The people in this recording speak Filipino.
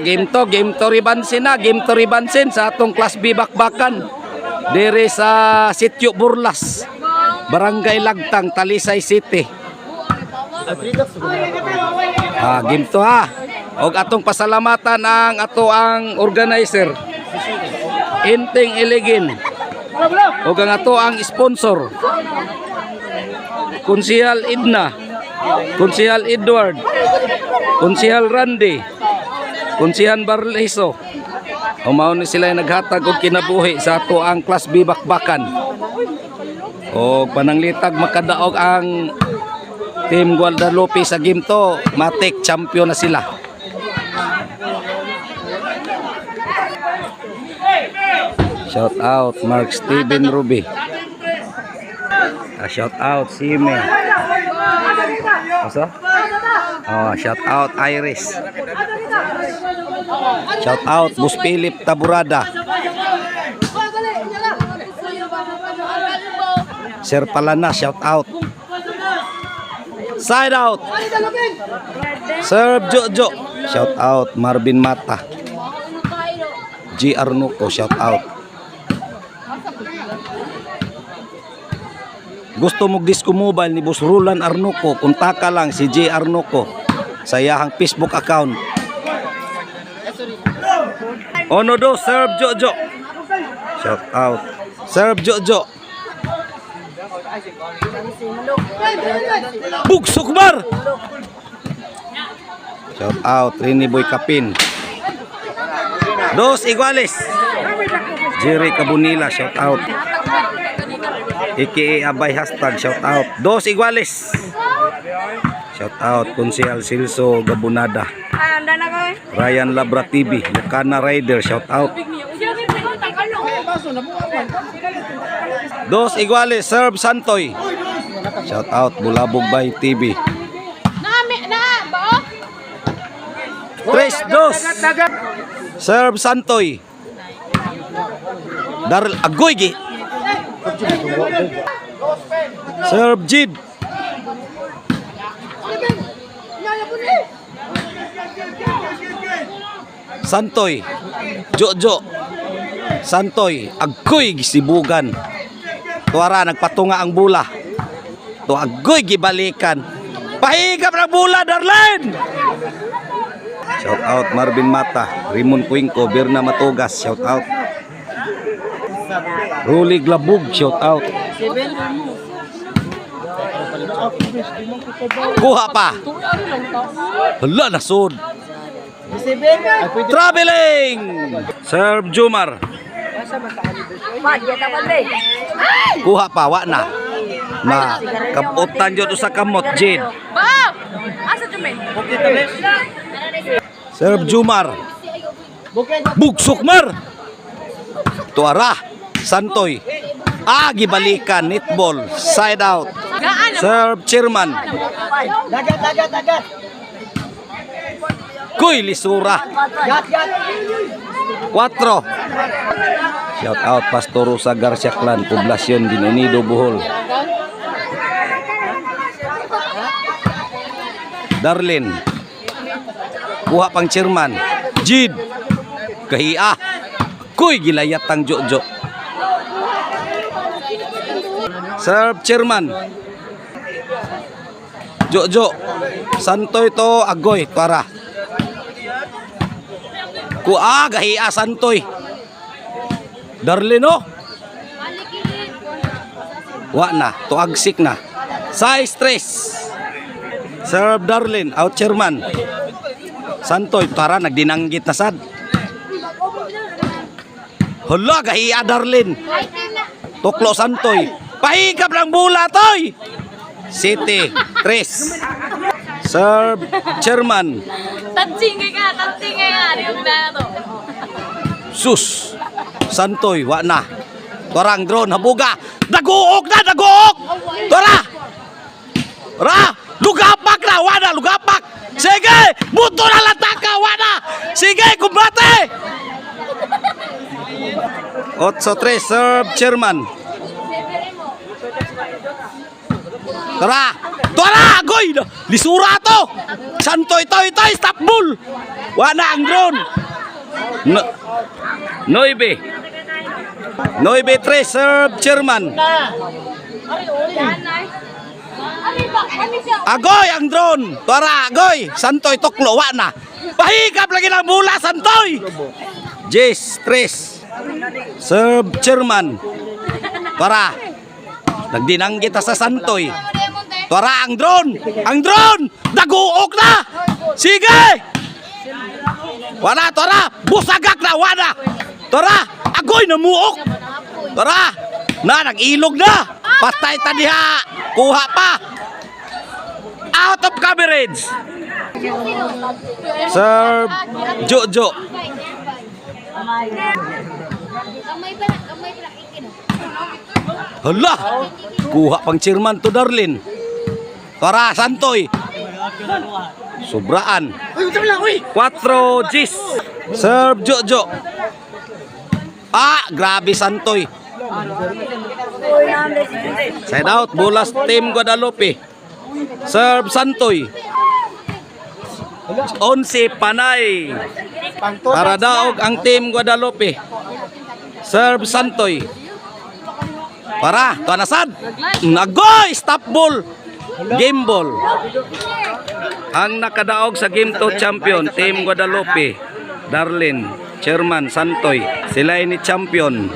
Game to ribansin na. Game to ribansin sa atong Class B bakbakan. Dire sa Sitio Burlas, Barangay Lagtang, Talisay City. Game to ha. Og atong pasalamatan ang ang organizer, Inting Iligin. Og ang ang sponsor, Konsehal Idna, Konsehal Edward, Konsehal Randy, Konsehan Barliso. Umaw ni sila naghatag og kinabuhi sa ato ang Class B bakbakan. O pananglitag makadaog ang Team Guadalupe sa game to, matik champion na sila. Shout out Mark Steven Ruby. Shout out Sime. Asa? Shout out Iris. Shout out Bus Philip Taburada. Sir Palana, shout out. Side out. Serve Jojo. Shout out Marvin Mata. G Arnuco, shout out. Gusto mo disco mobile ni Boss Roland Arnuco, kontak ka lang si J Arnuco sa iyang Facebook account. Ono do, serve Jojo. Shout out. Serve Jojo. Bugsukbar. Shout out Rini Boy Kapin. Dos Iguales. Jerry Cabunila, shout out. Iki Abay hashtag, shout out. Dos Iguales. Shout out Konsehal Silso Gabunada. Ryan Labra TV, Lucana Rider, shout out. Dos Iguales, Serve Santoy. Shout out Bulabog Bay TV. Tres Dos. Serve Santoy. Darl Agoy gi. Serve Jid. Santoy. Jojo. Santoy. Agoy gisibugan. Tuara nagpatunga ang bula. To agoy gibalikan. Pahigap ng bula, Darlene. Shout out Marvin Mata, Raymond Cuenco, Berna Matogas, shout out. Ruli Glabug, shout out. Kuha pa. Hala, nasod. Traveling. Serve Jumar. Kuha pa, wa na. Na kaputan jud usa kamot Jid. Serve Jumar. Bugsukmar. Tuara Santoy. Gibalikan netball, side out. Serve Chairman. Dagat. Kuy Lisura. 4. Shout out Pastor Rosa Garcia Clan, Poblacion Dinunido, Bohol. Darlene. Kuha pang Chairman. Jid. Kahia. Kuy gilayat ang Jojo. Serve Chairman. Jojo. Santoy to agoy para. Gahia Santoy. Darlene oh. Wa na, to agsik na. Size 3. Serve Darlene, out Chairman. Santoy, para nagdinanggit na sad. Hala, gahiya Darlene. Tuklo Santoy. Pahigap ng bula, toy. City, 3. Serve Chairman. Tatsingay ka. Sus. Santoy, wa na. Torang drone, habuga. Daguok na, daguok. Tora. Lugapak na, wa na, lugapak. Sige, buto na lataka, wa na. Sige, kumbate. 8-3, serve Chairman. Tara, Tuwala, agoy! Lisura to! Santoy, toy, toy, stop bull! Wala ang drone! No, 9. 9-3, serve chairman. Agoy ang drone! Tuwala, agoy! Santoy, toklo, wala na! Pahigap lagi ng mula, Santoy! Jace, 3. Serve chairman. Tuwala! Nagdinang kita sa Santoy. Tuwala ang drone! Ang drone! Daguok na! Sige! Wala, tuwala! Busagak na, wala! Tuwala! Agoy, namuok! Tuwala! Na, nag-ilog na! Patay tadiha! Kuha pa! Out of coverage! Serve Jojo. Hala! Kuha pang chairman to Darlin. Tuwala, Santoy! Sobraan! 4 Gis. Serve Jojo. Ah, grabe Santoy! Side out, bulas Team Guadalupe. Serve Santoy. 11 Panay. Para daog ang Team Guadalupe. Serve Santoy. Para, tuanasad! Nagoy! Stop ball! Game ball. Ang nakadaog sa Game 2 champion, Team Guadalupe. Darlin, Chairman Santoy. Sila ni champion.